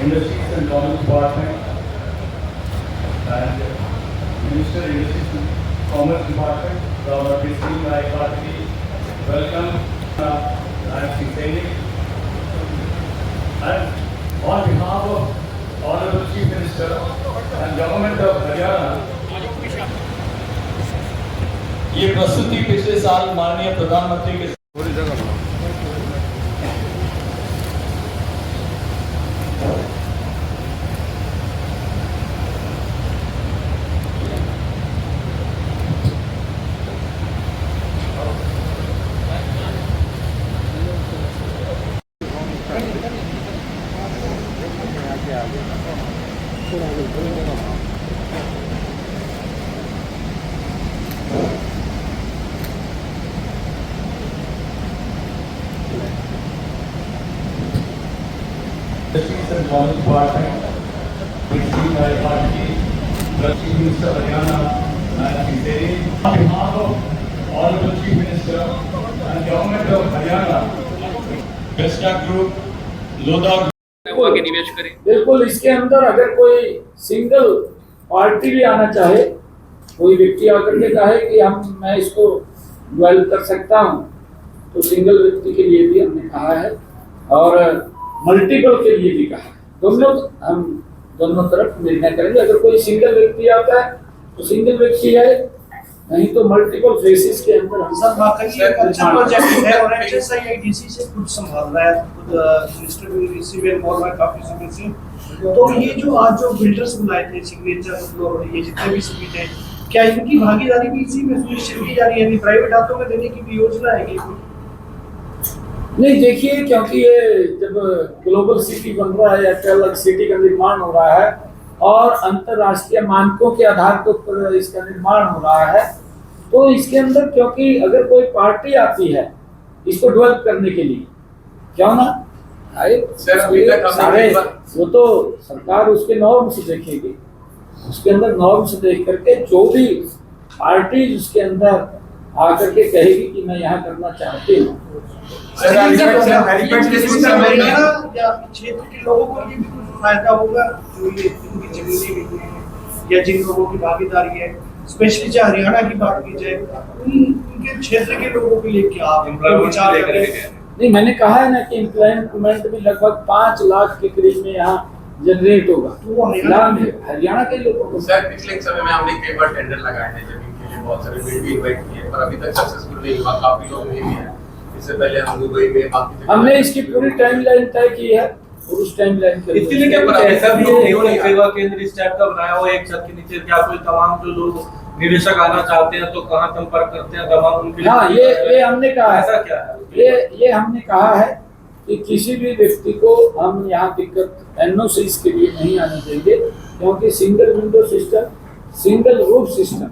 Industries and Commerce Department and Minister Industries and Commerce Department, Dr. Kristin Raipati, welcome. I am Singh. And on behalf of Honorable Chief Minister and Government of Haryana, ये प्रस्तुति पिछले साल माननीय प्रधानमंत्री के Industries and Commerce Department, Kristin Raipati, Chief Minister of Haryana, and Singh. On behalf of Honorable Chief Minister and Government of Haryana, Vesta Group, Lodha आगे निवेश करें। बिल्कुल, इसके अंदर अगर कोई सिंगल पार्टी भी आना चाहे, कोई व्यक्ति आकर के कहे कि मैं इसको डवेल कर सकता हूं, तो सिंगल व्यक्ति के लिए भी हमने कहा है और मल्टीपल के लिए भी कहा है। हम दोनों तरफ निर्णय करेंगे। अगर कोई सिंगल व्यक्ति आता है तो सिंगल व्यक्ति है, नहीं तो मल्टीपल फेसेस के अंदर हम सब अच्छा प्रोजेक्ट है और HSIIDC से खुद संभाल रहा है, खुद मिनिस्टर भी रिसीव और मैं काफी समय से। तो ये जो आज जो बिल्डर्स बुलाए थे, सिग्नेचर और ये जितने भी सभी थे, क्या इनकी भागीदारी भी इसी में सुनिश्चित की जा रही है? प्राइवेट हाथों में देने की भी योजना है कि नहीं? देखिए, क्योंकि ये जब ग्लोबल सिटी बन रहा है या अलग सिटी का निर्माण हो रहा है और अंतरराष्ट्रीय मानकों के आधार के ऊपर इसका निर्माण हो रहा है, तो इसके अंदर क्योंकि अगर कोई पार्टी आती है इसको डेवलप करने के लिए, क्यों ना सारे वो तो सरकार उसके नॉर्म्स देखेगी, उसके अंदर नॉर्म्स देख करके जो भी पार्टी उसके अंदर आकर के कहेगी कि मैं यहाँ करना चाहती हूँ। क्षेत्र के लोगों को ये भी कुछ फायदा होगा जो ये इनकी जमीनी या जिन लोगों की भागीदारी है, स्पेशली चाहे हरियाणा की बात की जाए, उनके क्षेत्र के लोगों के लिए क्या विचार करेंगे? नहीं, मैंने कहा है ना कि एम्प्लॉयमेंट भी लगभग 5 लाख के करीब में यहाँ जनरेट होगा। तो हरियाणा के लोगों को सर पिछले समय में हमने कई बार टेंडर लगाए हैं जमीन के लिए, बहुत सारे बिड भी इन्वाइट किए, पर अभी तक सक्सेसफुल नहीं हुआ। काफी लोग नहीं भी हैं। इससे पहले हम दुबई में बाकी हमने इसकी पूरी टाइमलाइन तय की है और उस टाइमलाइन के इसलिए क्या ऐसा भी है सेवा केंद्र इस टाइप का बनाया हुआ एक छत के नीचे, क्या कोई तमाम जो लोग निवेशक आना चाहते हैं तो कहां संपर्क करते हैं तमाम उनके? हाँ, ये हमने कहा है। ऐसा क्या है? ये हमने कहा है कि किसी भी व्यक्ति को हम यहाँ दिक्कत एनओसीज के लिए नहीं आने देंगे, क्योंकि single window system, single roof system,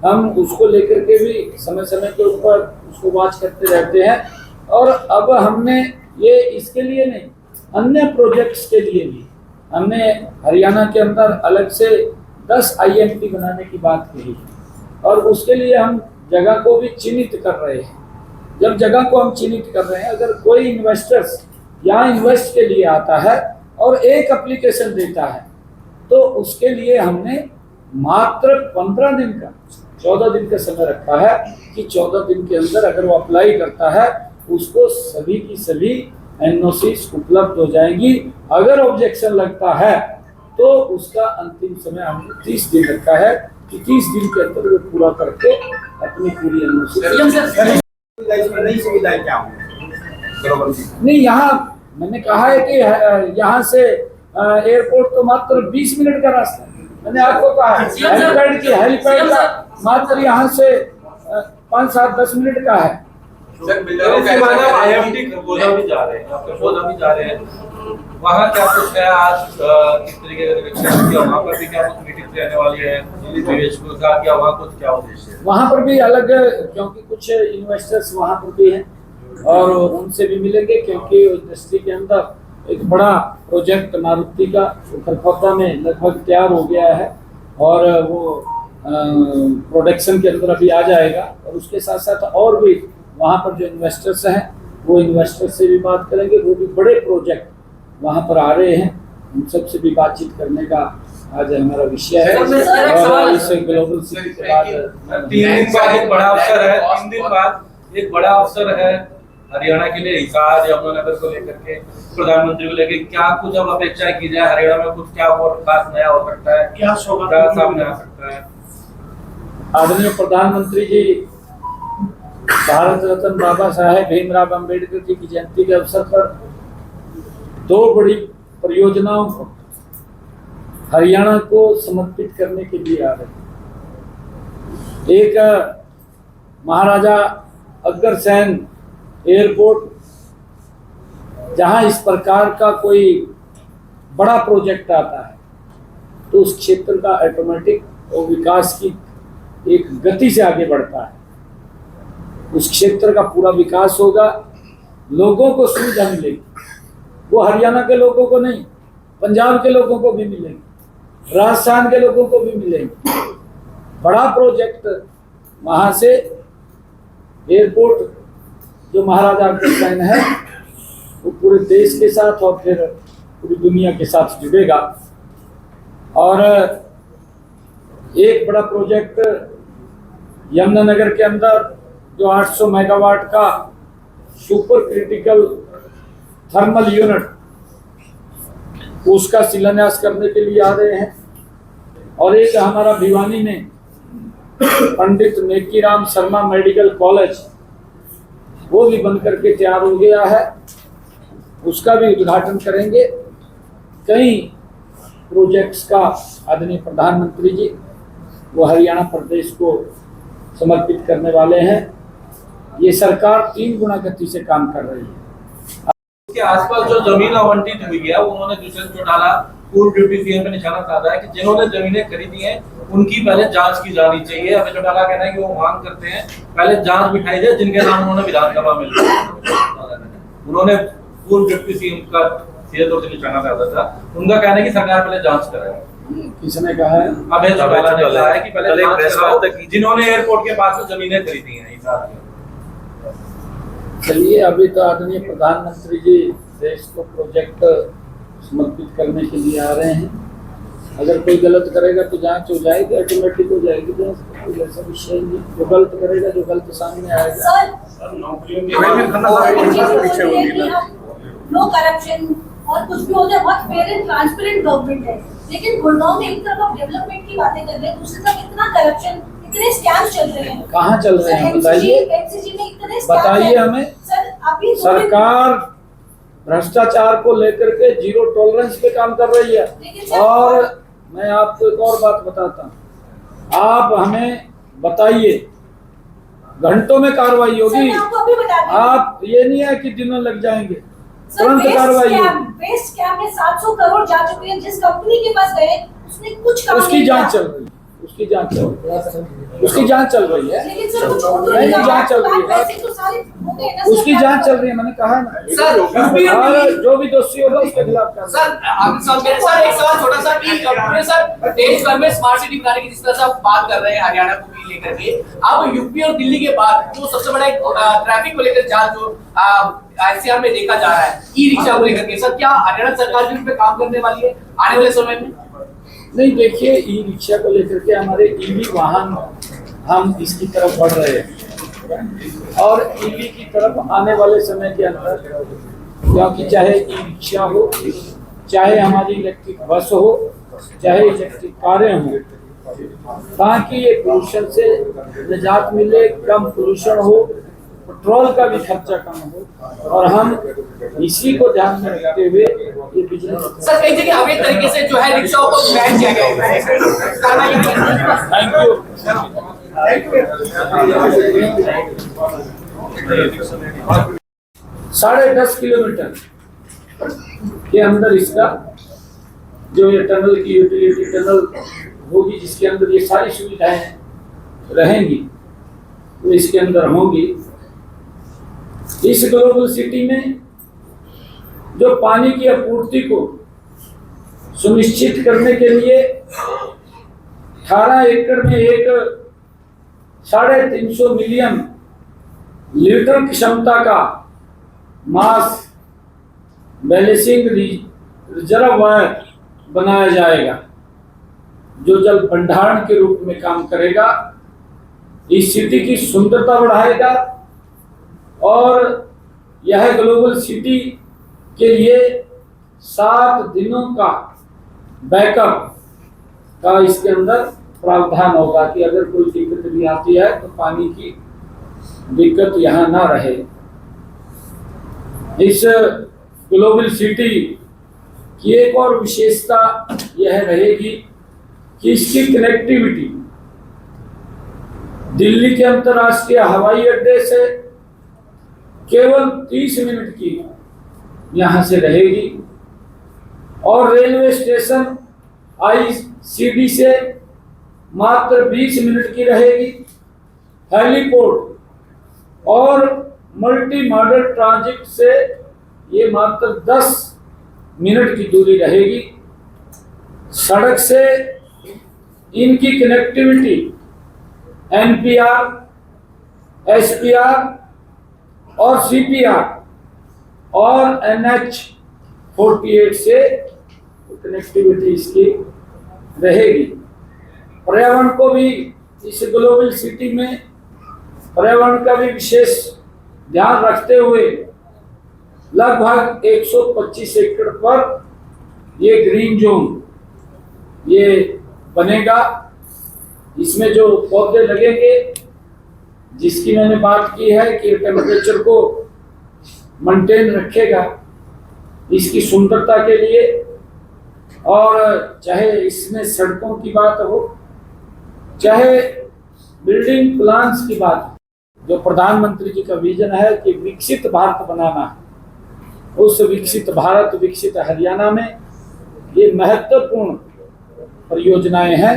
हम उसको लेकर के भी समय समय के ऊपर उसको वॉच करते रहते हैं। और अब हमने ये इसके लिए नहीं, अन्य प्रोजेक्ट्स के लिए भी हमने हरियाणा के अंदर अलग से 10 IMT बनाने की बात कही और उसके लिए हम जगह को भी चिन्हित कर रहे हैं। जब जगह को हम चिन्हित कर रहे हैं, अगर कोई इन्वेस्टर्स यहाँ इन्वेस्ट के लिए आता है और एक एप्लीकेशन देता है, तो उसके लिए हमने मात्र 15 दिन का 14 दिन का समय रखा है कि 14 दिन के अंदर अगर वो अप्लाई करता है उसको सभी की सभी NOCs उपलब्ध हो जाएंगी। अगर ऑब्जेक्शन लगता है तो उसका अंतिम समय हमने 30 दिन रखा है कि 30 दिन के अंदर वो पूरा करके अपनी पूरी NOC। नहीं, यहाँ मैंने कहा है कि यहाँ से एयरपोर्ट तो मात्र 20 मिनट का रास्ता है। मैंने आपको कहा हेलीपैड का मात्र यहाँ से 5-7-10 मिनट का है। सर बिल्डरों का IMT खरगोदा भी जा रहे हैं, आपके खरगोदा भी जा रहे हैं, वहाँ क्या कुछ है आज किस तरीके का वहाँ पर भी क्या कुछ मीटिंग रहने वाली है निवेशकों का, क्या वहाँ कुछ क्या उद्देश्य है? वहाँ पर भी अलग, क्योंकि कुछ इन्वेस्टर्स वहाँ पर भी हैं और उनसे भी मिलेंगे, क्योंकि इंडस्ट्री के अंदर एक बड़ा प्रोजेक्ट मारुति का खरगोदा में लगभग तैयार हो गया है और वो प्रोडक्शन के अंदर अभी आ जाएगा। और उसके साथ साथ और भी वहाँ पर जो इन्वेस्टर्स हैं वो इन्वेस्टर्स से भी बात करेंगे, वो भी बड़े प्रोजेक्ट वहाँ पर आ रहे हैं उन सबसे भी बातचीत करने का आज हमारा विषय है। सर, और इस ग्लोबल सिटी के बाद 3 दिन बाद एक बड़ा अवसर है, 3 दिन बाद एक बड़ा अवसर है हरियाणा के लिए, हिसार यमुनानगर को लेकर के, प्रधानमंत्री को लेकर क्या कुछ अब अपेक्षा की जाए? हरियाणा में कुछ क्या और खास नया हो सकता है, क्या क्या सामने आ सकता है? आदरणीय प्रधानमंत्री जी भारत रत्न बाबा साहेब भीमराव अंबेडकर जी की जयंती के अवसर पर 2 बड़ी परियोजनाओं को हरियाणा को समर्पित करने के लिए आ रहे हैं। एक महाराजा अग्रसेन एयरपोर्ट, जहां इस प्रकार का कोई बड़ा प्रोजेक्ट आता है तो उस क्षेत्र का ऑटोमेटिक और विकास की एक गति से आगे बढ़ता है। उस क्षेत्र का पूरा विकास होगा, लोगों को सुविधा मिलेगी, वो हरियाणा के लोगों को नहीं, पंजाब के लोगों को भी मिलेगी, राजस्थान के लोगों को भी मिलेगी। बड़ा प्रोजेक्ट वहां से एयरपोर्ट जो महाराजा अग्रसेन है वो पूरे देश के साथ और फिर पूरी दुनिया के साथ जुड़ेगा। और एक बड़ा प्रोजेक्ट यमुनानगर के अंदर जो 800 मेगावाट का सुपर क्रिटिकल थर्मल यूनिट, उसका शिलान्यास करने के लिए आ रहे हैं। और एक हमारा भिवानी में पंडित नेकीराम शर्मा मेडिकल कॉलेज, वो भी बन करके तैयार हो गया है, उसका भी उद्घाटन करेंगे। कई प्रोजेक्ट्स का आदरणीय प्रधानमंत्री जी वो हरियाणा प्रदेश को समर्पित करने वाले हैं। ये सरकार 3 गुना गति से काम कर रही है। इसके आसपास जो जमीन आवंटित हुई है, उन्होंने दुष्यंत चौटाला पूर्व डिप्टी सीएम पे निशाना साधा है कि जिन्होंने जमीनें खरीदी हैं उनकी पहले जांच की जानी चाहिए। अभी चौटाला कहना है कि वो मांग करते हैं पहले जांच बिठाई जाए जिनके नाम उन्होंने विधानसभा में उन्होंने पूर्व डिप्टी सीएम का सीधे तौर से निशाना साधा था। उनका कहना है कि सरकार पहले जांच कराए। किसने कहा है? अभय चौटाला ने कहा है कि पहले जांच कराओ जिन्होंने एयरपोर्ट के पास में जमीनें खरीदी हैं। चलिए, अभी तो आदरणीय प्रधानमंत्री जी देश को प्रोजेक्ट समर्पित करने के लिए आ रहे हैं। अगर कोई गलत करेगा तो जांच हो जाएगी, ऑटोमेटिक हो जाएगी। कोई ऐसा विषय नहीं, जो गलत करेगा, जो गलत सामने आएगा। नो करप्शन और कुछ भी हो जाए, बहुत फेयर एंड ट्रांसपेरेंट गवर्नमेंट है। लेकिन गुड़गांव में एक तरफ आप डेवलपमेंट की बातें कर रहे हैं, दूसरी तरफ इतना करप्शन, इतने स्कैम्स चल रहे हैं। कहाँ चल रहे हैं बताइए, एमसीजी में इतने बताइए हमें। सर, अभी सरकार भ्रष्टाचार को लेकर के 0 टॉलरेंस पे काम कर रही है। और मैं आपको एक और बात बताता हूँ, आप हमें बताइए, घंटों में कार्रवाई होगी। आप ये नहीं है कि दिनों लग जाएंगे, तुरंत कार्रवाई होगी। वेस्ट स्कैम में 700 करोड़ जा चुके हैं। जिस कंपनी के पास गए उसने कुछ काम उसकी जांच चल रही है, उसकी जांच चल रही है, उसकी जांच चल रही है, लेकिन सर कुछ नहीं जांच चल रही है, तो सारे हो गए ना। उसकी जांच चल रही है। मैंने कहा ना सर, और जो भी दोषी होगा उसके खिलाफ कार्रवाई। सर एक सवाल छोटा सा कि पूरे सर देश भर में स्मार्ट सिटी बनाने की जिस तरह से आप बात कर रहे हैं हरियाणा को भी लेकर के, अब यूपी और दिल्ली के बाद जो सबसे बड़ा एक ट्रैफिक को लेकर जाल जो एनसीआर में देखा जा रहा है ई रिक्शा को लेकर के, सर क्या हरियाणा सरकार भी उस पर काम करने वाली है आने वाले समय में? नहीं, देखिए, ई रिक्शा को लेकर के हमारे ईवी वाहन, हम इसकी तरफ बढ़ रहे हैं और ईवी की तरफ आने वाले समय के अंदर, क्योंकि चाहे ई रिक्शा हो, चाहे हमारी इलेक्ट्रिक बस हो, चाहे इलेक्ट्रिक कारें हो, ताकि ये पोल्यूशन से निजात मिले, कम पोल्यूशन हो, पेट्रोल का भी खर्चा कम हो, और हम इसी को ध्यान में रखते हुए ये बिजनेस। सर कई जगह अवैध तरीके से जो है रिक्शाओं को बैन किया गया है। Thank you. 10.5 किलोमीटर के अंदर इसका जो ये टनल की यूटिलिटी टनल होगी, जिसके अंदर ये सारी सुविधाएं रहेंगी, वो इसके अंदर होंगी। इस ग्लोबल सिटी में जो पानी की आपूर्ति को सुनिश्चित करने के लिए 18 एकड़ में एक 350 मिलियन लीटर की क्षमता का मास बैलेंसिंग रिजर्वायर बनाया जाएगा जो जल भंडारण के रूप में काम करेगा, इस सिटी की सुंदरता बढ़ाएगा और यह ग्लोबल सिटी के लिए 7 दिनों का बैकअप का इसके अंदर प्रावधान होगा कि अगर कोई दिक्कत भी आती है तो पानी की दिक्कत यहाँ ना रहे। इस ग्लोबल सिटी की एक और विशेषता यह रहेगी कि इसकी कनेक्टिविटी दिल्ली के अंतर्राष्ट्रीय हवाई अड्डे से केवल 30 मिनट की यहाँ से रहेगी और रेलवे स्टेशन ICD से मात्र 20 मिनट की रहेगी। हेलीपोर्ट और मल्टी मॉडल ट्रांजिट से ये मात्र 10 मिनट की दूरी रहेगी। सड़क से इनकी कनेक्टिविटी NPR, SPR और CPR और NH48 से कनेक्टिविटी इसकी रहेगी। पर्यावरण को भी इस ग्लोबल सिटी में पर्यावरण का भी विशेष ध्यान रखते हुए लगभग 125 एकड़ पर ये ग्रीन जोन ये बनेगा। इसमें जो पौधे लगेंगे जिसकी मैंने बात की है कि टेम्परेचर को मेंटेन रखेगा इसकी सुंदरता के लिए, और चाहे इसमें सड़कों की बात हो चाहे बिल्डिंग प्लान्स की बात हो, जो प्रधानमंत्री जी का विजन है कि विकसित भारत बनाना है, उस विकसित भारत विकसित हरियाणा में ये महत्वपूर्ण परियोजनाएं हैं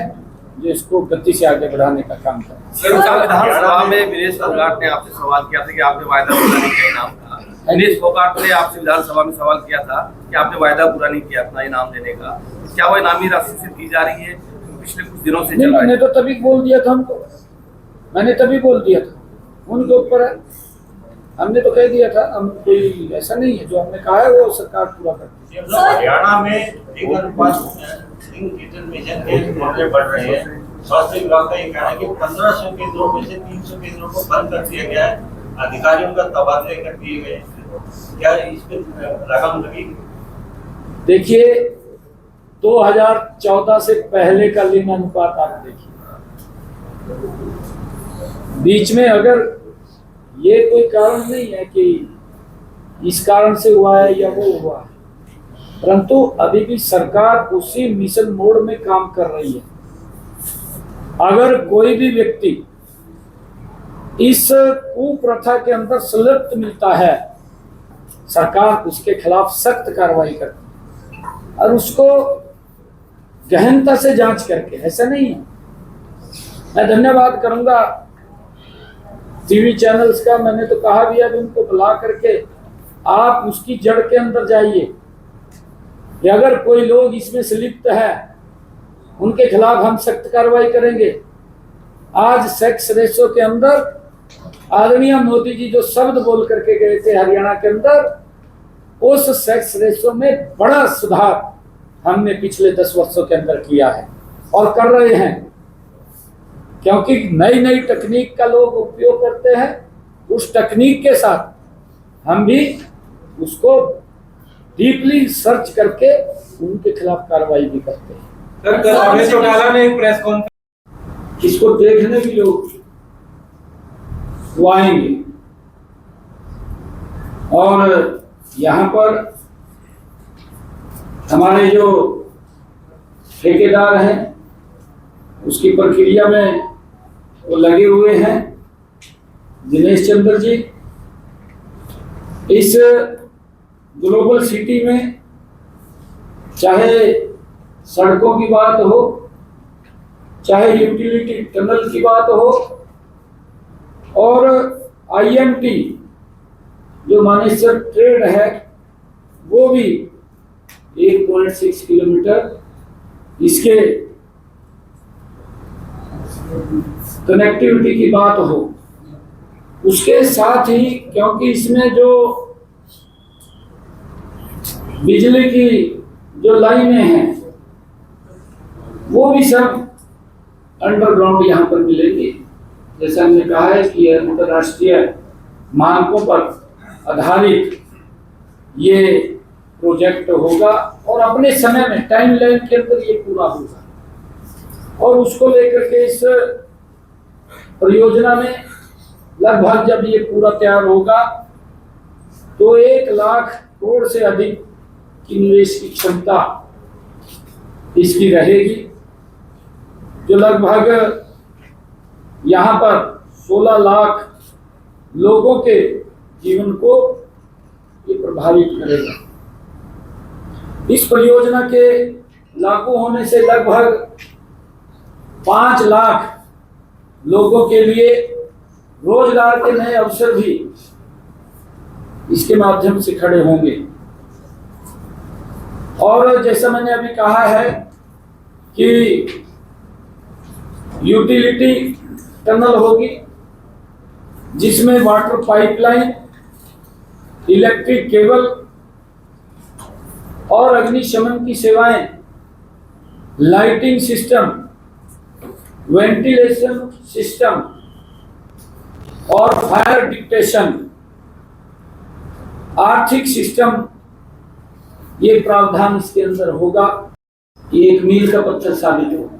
जो इसको गति से आगे बढ़ाने का काम करें। विधानसभा में विनेश फोगाट ने आपसे सवाल किया था कि आपने वायदा पूरा नहीं किया इनाम का। विनेश फोगाट ने आपसे विधानसभा में सवाल किया था कि आपने वायदा पूरा नहीं किया अपना इनाम देने का, क्या वो इनामी राशि से दी जा रही है? पिछले कुछ दिनों से चल रहा है। मैंने तो तभी बोल दिया था उनको, मैंने तभी बोल दिया था, उनके ऊपर है। हमने तो कह दिया था, हम कोई ऐसा नहीं है, जो हमने कहा है वो सरकार पूरा करती है। हरियाणा में मिशन के मामले बढ़ रहे हैं। स्वास्थ्य विभाग का ये कहना है कि 1500 केंद्रों में से 300 केंद्रों को बंद कर दिया गया है, अधिकारियों का तबादले कर दिए गए। क्या इस पर लगाम लगेगी? देखिए 2014 से पहले का लिंगानुपात आप देखिए, बीच में अगर ये कोई कारण नहीं है कि इस कारण से हुआ है या वो हुआ है, परंतु अभी भी सरकार उसी मिशन मोड में काम कर रही है। अगर कोई भी व्यक्ति इस कुप्रथा के अंदर संलिप्त मिलता है, सरकार उसके खिलाफ सख्त कार्रवाई करती है और उसको गहनता से जांच करके, ऐसा नहीं है। मैं धन्यवाद करूंगा टीवी चैनल्स का, मैंने तो कहा भी है उनको बुला करके आप उसकी जड़ के अंदर जाइए कि अगर कोई लोग इसमें संलिप्त है उनके खिलाफ हम सख्त कार्रवाई करेंगे। आज सेक्स रेशो के अंदर आदरणीय मोदी जी जो शब्द बोल करके गए थे हरियाणा के अंदर, उस सेक्स रेशो में बड़ा सुधार हमने पिछले 10 वर्षों के अंदर किया है और कर रहे हैं, क्योंकि नई नई तकनीक का लोग उपयोग करते हैं। उस तकनीक के साथ हम भी उसको डीपली सर्च करके उनके खिलाफ कार्रवाई भी करते हैं। रमेश चौटाला ने एक प्रेस कॉन्फ्रेंस, इसको देखने भी लोग वो आएंगे और यहाँ पर हमारे जो ठेकेदार हैं उसकी प्रक्रिया में वो लगे हुए हैं, दिनेश चंद्र जी। इस ग्लोबल सिटी में चाहे सड़कों की बात हो, चाहे यूटिलिटी टनल की बात हो, और IMT जो मानेसर ट्रेड है वो भी 1.6 किलोमीटर इसके कनेक्टिविटी की बात हो, उसके साथ ही क्योंकि इसमें जो बिजली की जो लाइनें हैं वो भी सब अंडरग्राउंड यहाँ पर मिलेगी। जैसा हमने कहा है कि अंतर्राष्ट्रीय मानकों पर आधारित ये प्रोजेक्ट होगा और अपने समय में टाइम लाइन के अंदर ये पूरा होगा। और उसको लेकर के इस परियोजना में लगभग जब ये पूरा तैयार होगा तो 1 लाख करोड़ से अधिक की निवेश की क्षमता इसकी रहेगी, जो लगभग यहाँ पर 16 लाख लोगों के जीवन को ये प्रभावित करेगा। इस परियोजना के लागू होने से लगभग 5 लाख लोगों के लिए रोजगार के नए अवसर भी इसके माध्यम से खड़े होंगे। और जैसा मैंने अभी कहा है कि यूटिलिटी टनल होगी जिसमें वाटर पाइपलाइन, इलेक्ट्रिक केबल और अग्निशमन की सेवाएं, लाइटिंग सिस्टम, वेंटिलेशन सिस्टम और फायर डिटेक्शन, आर्थिक सिस्टम, ये प्रावधान इसके अंदर होगा। ये एक मील का पत्थर साबित होगा।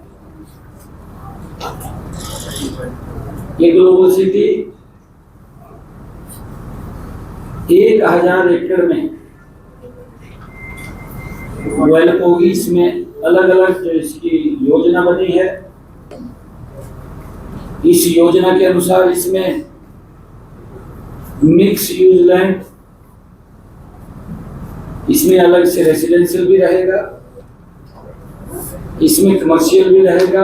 ये ग्लोबल सिटी 1000 एकड़ में डेवलप होगी। इसमें अलग अलग जो इसकी योजना बनी है, इस योजना के अनुसार इसमें मिक्स यूज लैंड, इसमें अलग से रेसिडेंशियल भी रहेगा, इसमें कमर्शियल भी रहेगा,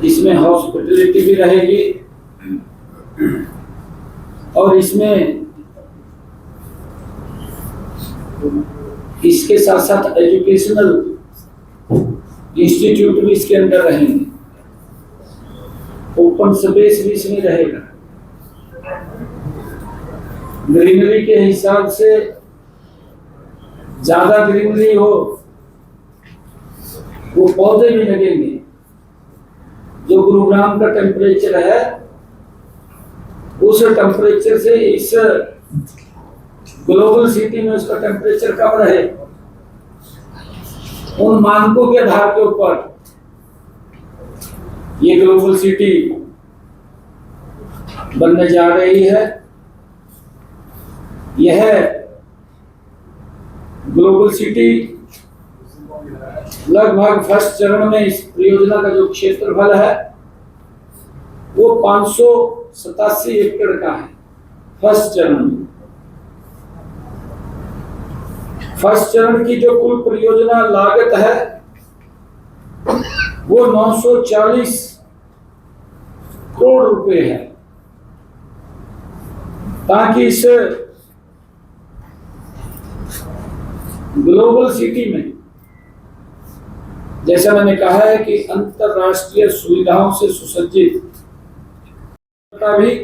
इसमें हॉस्पिटलिटी भी रहेगी और इसमें इसके साथ साथ एजुकेशनल इंस्टीट्यूट भी इसके अंदर रहेंगे। ओपन स्पेस भी इसमें रहेगा। ग्रीनरी के हिसाब से ज्यादा ग्रीनरी हो वो पौधे भी लगेंगे। जो गुरुग्राम का टेम्परेचर है उस टेम्परेचर से इस ग्लोबल सिटी में उसका टेम्परेचर कम रहे, उन मानकों के आधार के ऊपर ये ग्लोबल सिटी बनने जा रही है। यह ग्लोबल सिटी लगभग फर्स्ट चरण में इस परियोजना का जो क्षेत्रफल है वो 587 एकड़ का है। फर्स्ट चरण में, फर्स्ट चरण की जो कुल परियोजना लागत है वो 940 करोड़ रुपए है, ताकि इस ग्लोबल सिटी में, जैसा मैंने कहा है कि अंतरराष्ट्रीय सुविधाओं से सुसज्जित भी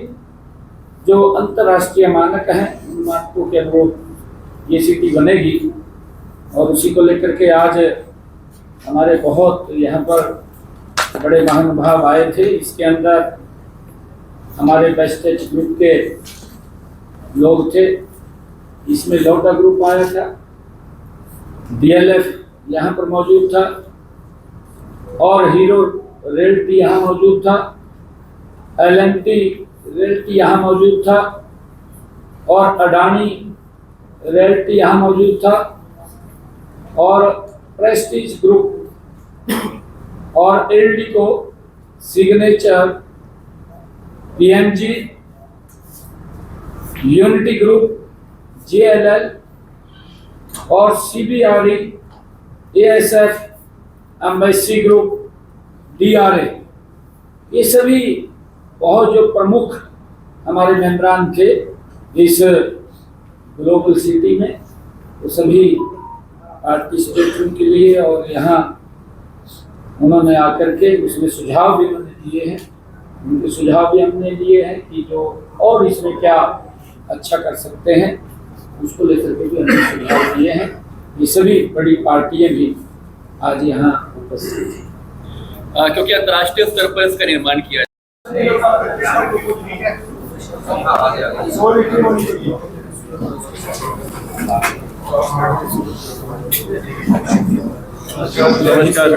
जो अंतरराष्ट्रीय मानक हैं उन मानकों के अनुरूप ये सिटी बनेगी। और उसी को लेकर के आज हमारे बहुत यहाँ पर बड़े महानुभाव आए थे। इसके अंदर हमारे बेस्टेज ग्रुप के लोग थे, इसमें लौटा ग्रुप आया था, DLF यहाँ पर मौजूद था और हीरो रियल्टी यहाँ मौजूद था, LNT रियल्टी यहाँ मौजूद था और अडानी रियल्टी यहाँ मौजूद था और प्रेस्टीज ग्रुप और Eldeco, signature, PMG, unity group, JLL और CBRE, ASF, embassy group, DRA, ये सभी बहुत जो प्रमुख हमारे मेंबरान थे इस ग्लोबल सिटी में, वो सभी पार्टिसिपेट के लिए और यहाँ उन्होंने आकर के उसमें सुझाव भी उन्होंने दिए हैं। उनके सुझाव भी हमने दिए हैं कि जो और इसमें क्या अच्छा कर सकते हैं, उसको लेकर के भी हमने सुझाव दिए हैं। ये सभी बड़ी पार्टियां भी आज यहाँ उपस्थित हैं। क्योंकि अंतर्राष्ट्रीय स्तर पर इसका निर्माण किया नमस्कार।